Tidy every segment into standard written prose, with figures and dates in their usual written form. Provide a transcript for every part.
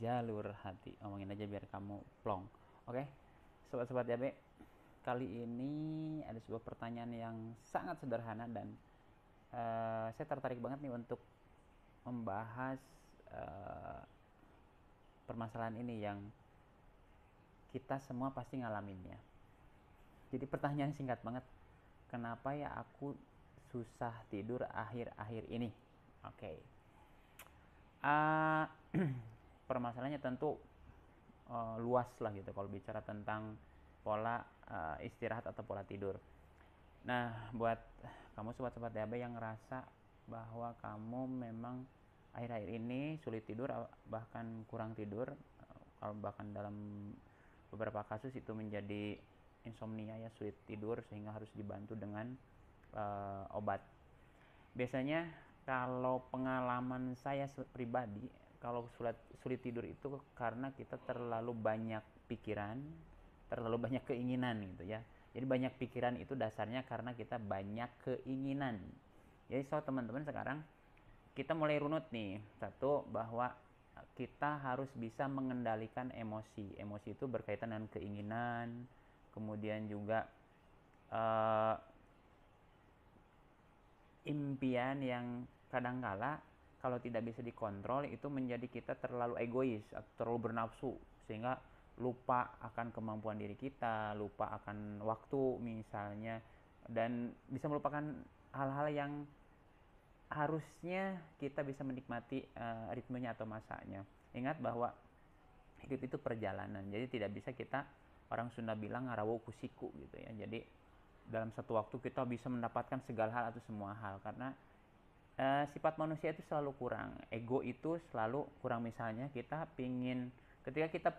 jalur hati. Ngomongin aja biar kamu plong. Oke, sobat-sobat YB, kali ini ada sebuah pertanyaan yang sangat sederhana dan saya tertarik banget nih untuk membahas uh, permasalahan ini yang kita semua pasti ngalaminnya. Jadi pertanyaan singkat banget, kenapa ya aku susah tidur akhir-akhir ini? Oke. Uh, Permasalahannya tentu luas lah gitu kalau bicara tentang pola istirahat atau pola tidur. Nah, buat kamu sobat-sobat DAB yang ngerasa bahwa kamu memang akhir-akhir ini sulit tidur, bahkan kurang tidur, kalau bahkan dalam beberapa kasus itu menjadi insomnia ya, sulit tidur sehingga harus dibantu dengan obat. Biasanya kalau pengalaman saya pribadi, kalau sulit tidur itu karena kita terlalu banyak pikiran, terlalu banyak keinginan gitu ya. Jadi banyak pikiran itu dasarnya karena kita banyak keinginan. Jadi teman-teman sekarang kita mulai runut nih, satu bahwa kita harus bisa mengendalikan emosi. Emosi itu berkaitan dengan keinginan, kemudian juga uh, impian yang kadangkala kalau tidak bisa dikontrol itu menjadi kita terlalu egois atau terlalu bernafsu sehingga lupa akan kemampuan diri kita, lupa akan waktu misalnya, dan bisa melupakan hal-hal yang harusnya kita bisa menikmati ritmenya atau masanya. Ingat bahwa hidup itu perjalanan, jadi tidak bisa kita, orang Sunda bilang ngarawo kusiku gitu ya. Jadi dalam satu waktu kita bisa mendapatkan segala hal atau semua hal, karena sifat manusia itu selalu kurang, ego itu selalu kurang. Misalnya kita pingin, ketika kita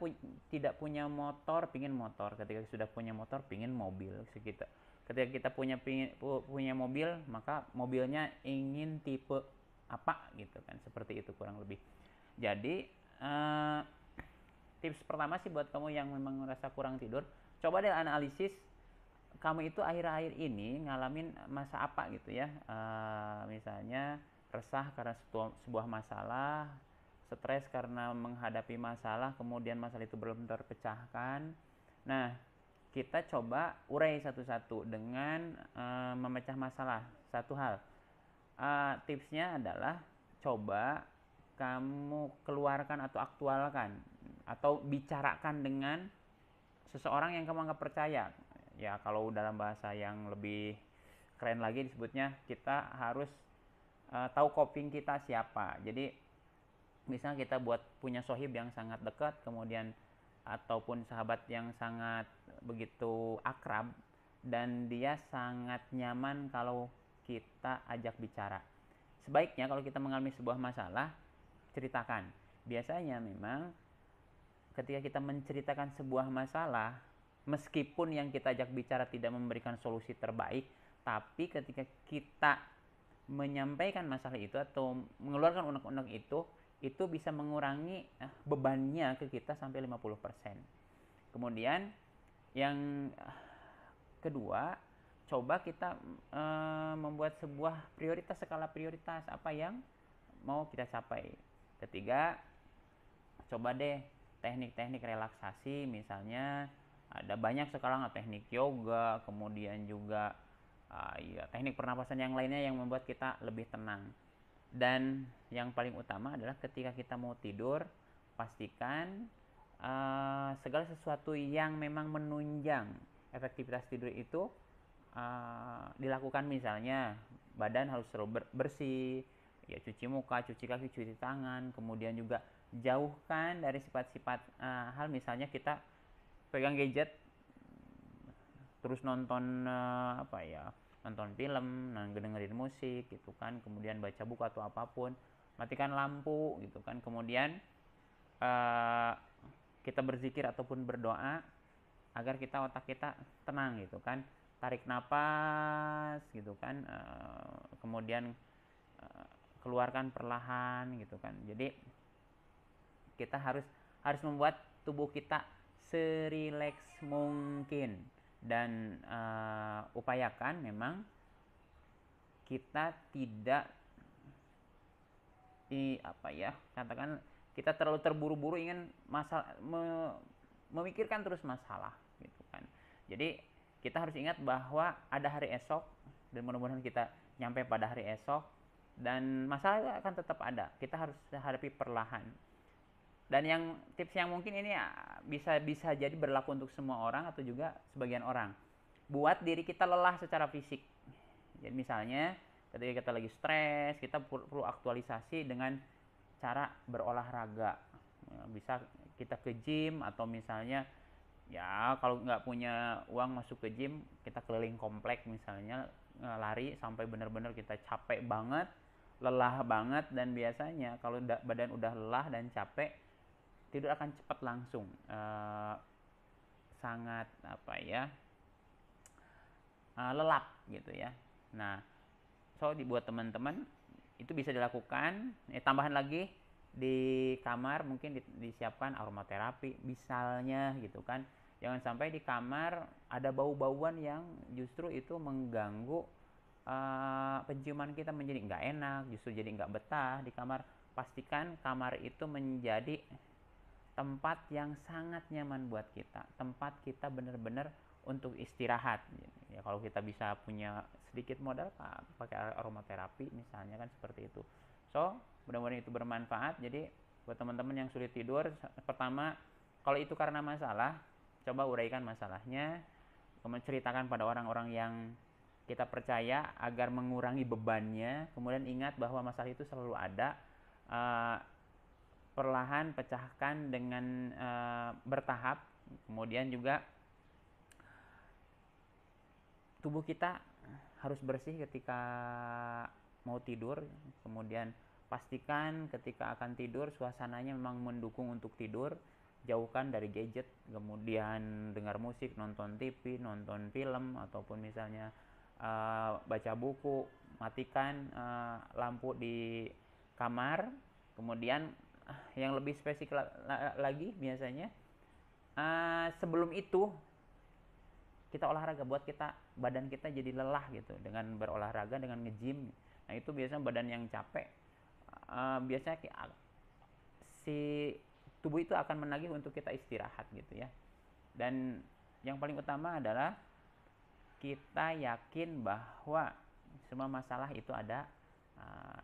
tidak punya motor pingin motor, ketika sudah punya motor pingin mobil, ketika kita punya mobil maka mobilnya ingin tipe apa gitu kan, seperti itu kurang lebih. Jadi tips pertama sih buat kamu yang memang merasa kurang tidur, coba deh analisis kamu itu akhir-akhir ini ngalamin masa apa gitu ya. Misalnya resah karena sebuah masalah, stres karena menghadapi masalah, kemudian masalah itu belum terpecahkan. Nah, kita coba urai satu-satu dengan memecah masalah. Satu hal, tipsnya adalah coba kamu keluarkan atau aktualkan atau bicarakan dengan seseorang yang kamu anggap percaya. Ya, kalau dalam bahasa yang lebih keren lagi disebutnya, kita harus tahu coping kita siapa. Jadi misalnya kita buat punya sohib yang sangat dekat, kemudian ataupun sahabat yang sangat begitu akrab dan dia sangat nyaman kalau kita ajak bicara. Sebaiknya kalau kita mengalami sebuah masalah, ceritakan. Biasanya memang ketika kita menceritakan sebuah masalah, meskipun yang kita ajak bicara tidak memberikan solusi terbaik, tapi ketika kita menyampaikan masalah itu atau mengeluarkan unek-unek itu bisa mengurangi bebannya ke kita sampai 50%. Kemudian yang kedua, coba kita membuat sebuah prioritas, skala prioritas apa yang mau kita capai. Ketiga, coba deh teknik-teknik relaksasi, misalnya ada banyak sekarang teknik yoga, kemudian juga ya, teknik pernapasan yang lainnya yang membuat kita lebih tenang. Dan yang paling utama adalah ketika kita mau tidur, pastikan segala sesuatu yang memang menunjang efektivitas tidur itu dilakukan. Misalnya badan harus selalu bersih, ya cuci muka, cuci kaki, cuci tangan, kemudian juga jauhkan dari sifat-sifat hal, misalnya kita pegang gadget terus nonton apa ya, nonton film, dengerin musik gitu kan, kemudian baca buku atau apapun, matikan lampu gitu kan, kemudian kita berzikir ataupun berdoa agar otak kita tenang gitu kan, tarik napas gitu kan, kemudian keluarkan perlahan gitu kan. Jadi kita harus membuat tubuh kita serileks mungkin dan upayakan memang kita tidak apa ya, katakan Kita terlalu terburu-buru ingin memikirkan terus masalah gitu kan. Jadi kita harus ingat bahwa ada hari esok, dan mudah-mudahan kita nyampe pada hari esok, dan masalah itu akan tetap ada. Kita harus hadapi perlahan. Dan yang tips yang mungkin ini bisa jadi berlaku untuk semua orang atau juga sebagian orang. Buat diri kita lelah secara fisik. Jadi misalnya ketika kita lagi stres, kita perlu aktualisasi dengan cara berolahraga. Bisa kita ke gym, atau misalnya ya kalau nggak punya uang masuk ke gym, kita keliling komplek misalnya, lari sampai benar-benar kita capek banget, lelah banget. Dan biasanya kalau badan udah lelah dan capek, tidur akan cepat langsung, sangat lelap gitu ya. Nah, dibuat teman-teman itu bisa dilakukan. Tambahan lagi, di kamar mungkin disiapkan aromaterapi misalnya gitu kan. Jangan sampai di kamar ada bau-bauan yang justru itu mengganggu penciuman kita, menjadi nggak enak, justru jadi nggak betah di kamar. Pastikan kamar itu menjadi tempat yang sangat nyaman buat kita, tempat kita benar-benar untuk istirahat. Ya kalau kita bisa punya sedikit modal, pakai aromaterapi misalnya kan, seperti itu. Mudah-mudahan itu bermanfaat. Jadi buat teman-teman yang sulit tidur, pertama, kalau itu karena masalah, coba uraikan masalahnya, kemudian ceritakan pada orang-orang yang kita percaya agar mengurangi bebannya. Kemudian ingat bahwa masalah itu selalu ada. Perlahan pecahkan dengan bertahap. Kemudian juga tubuh kita harus bersih ketika mau tidur. Kemudian pastikan ketika akan tidur suasananya memang mendukung untuk tidur. Jauhkan dari gadget, kemudian dengar musik, nonton TV, nonton film, ataupun misalnya baca buku. Matikan lampu di kamar. Kemudian yang lebih spesifik lagi biasanya, sebelum itu kita olahraga, buat badan kita jadi lelah gitu dengan berolahraga, dengan nge-gym. Nah itu biasanya badan yang capek, biasanya si tubuh itu akan menagih untuk kita istirahat gitu ya. Dan yang paling utama adalah kita yakin bahwa semua masalah itu ada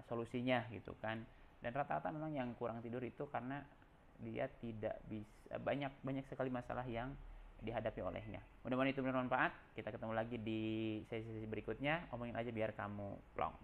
solusinya gitu kan. Dan rata-rata memang yang kurang tidur itu karena dia tidak bisa, banyak sekali masalah yang dihadapi olehnya. Mudah-mudahan itu bermanfaat. Kita ketemu lagi di sesi berikutnya. Omongin aja biar kamu plong.